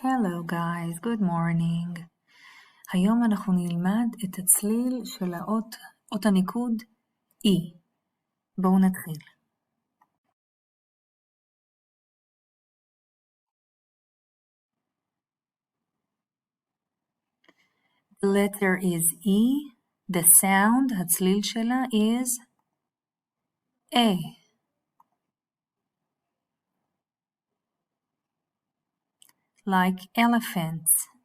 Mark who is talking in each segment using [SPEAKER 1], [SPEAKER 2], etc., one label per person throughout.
[SPEAKER 1] Hello guys, good morning. היום אנחנו נלמד את הצליל של אות הניקוד E. בואו נתחיל. The letter is E. The sound, הצליל שלה is A. Like elephants.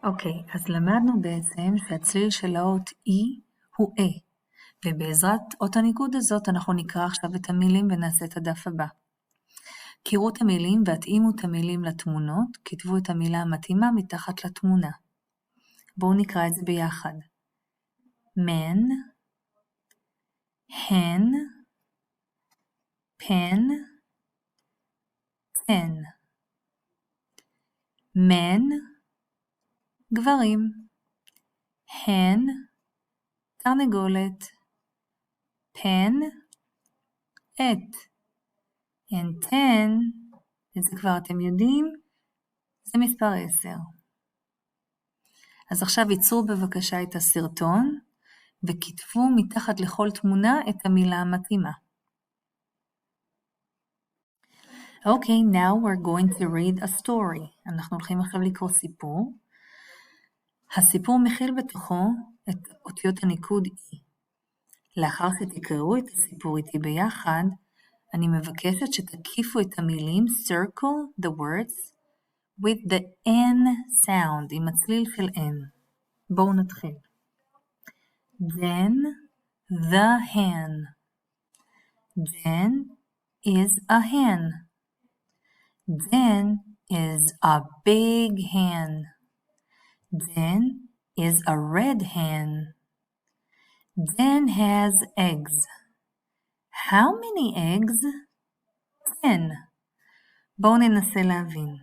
[SPEAKER 1] אוקיי, אז למדנו בעצם שהצליל של האות E הוא A, ובעזרת אות הניקוד הזאת אנחנו נקרא עכשיו את המילים ונעשה את הדף הבא. קראו את המילים והתאימו את המילים לתמונות, כתבו את המילה המתאימה מתחת לתמונה. בואו נקרא את זה ביחד. man, hen, pen, ten. men, גברים. hen, תרנגולת. pen, עט. and ten, את זה כבר אתם יודעים, זה מספר 10. אז עכשיו ייצרו בבקשה את הסרטון, וכתבו מתחת לכל תמונה את המילה המתאימה. Okay, now we're going to read a story. אנחנו הולכים עכשיו לקרוא סיפור. הסיפור מכיל בתוכו את אותיות הניקוד E. לאחר שתקראו את הסיפור איתי ביחד, אני מבקשת שתקיפו את המילים circle the words with the N sound, עם הצליל של N. בואו נתחיל. Then the hen. Then is a hen. Then is a big hen. Then is a red hen. Then has eggs. How many eggs? 10. בואו ננסה להבין.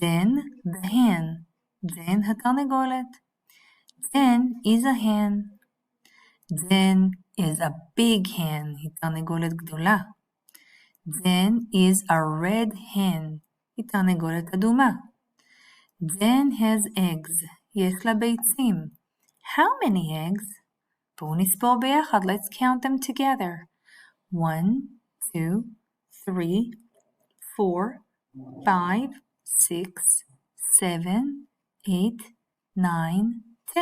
[SPEAKER 1] Then the hen. Then התרנגולת. Then is a hen. Then is a big hen. היא תרנגולת גדולה. Then is a red hen. היא תרנגולת אדומה. Then has eggs. יש לה ביצים. How many eggs? בואו נספור ביחד. Let's count them together. 1, 2, 3, 4, 5, 6, 7, 8, 9, 10.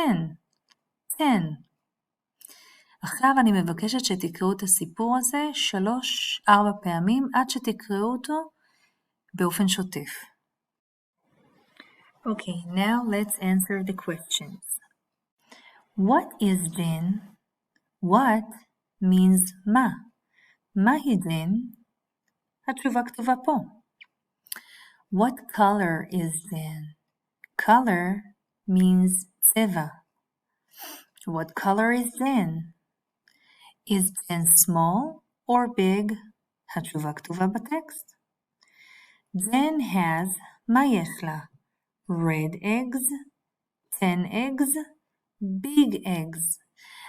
[SPEAKER 1] 10. עכשיו אני מבקשת שתקראו את הסיפור הזה 3-4 פעמים עד שתקראו אותו באופן שוטף. Okay, now let's answer the questions. What is then? What means מה? מהי then? התשובה כתובה פה. What color is then? Color means צבע. What color is then? Is then small or big? התשובה כתובה בטקסט. Then has, מה יש לה? Red eggs, 10 eggs, big eggs.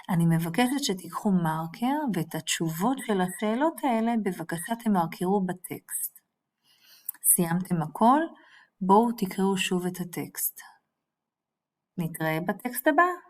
[SPEAKER 1] אני מבקשת שתיקחו מרקר ואת התשובות של השאלות האלה בבקשה תמרקרו בטקסט. סיימתם הכל? בואו תקראו שוב את הטקסט. נתראה בטקסט הבא.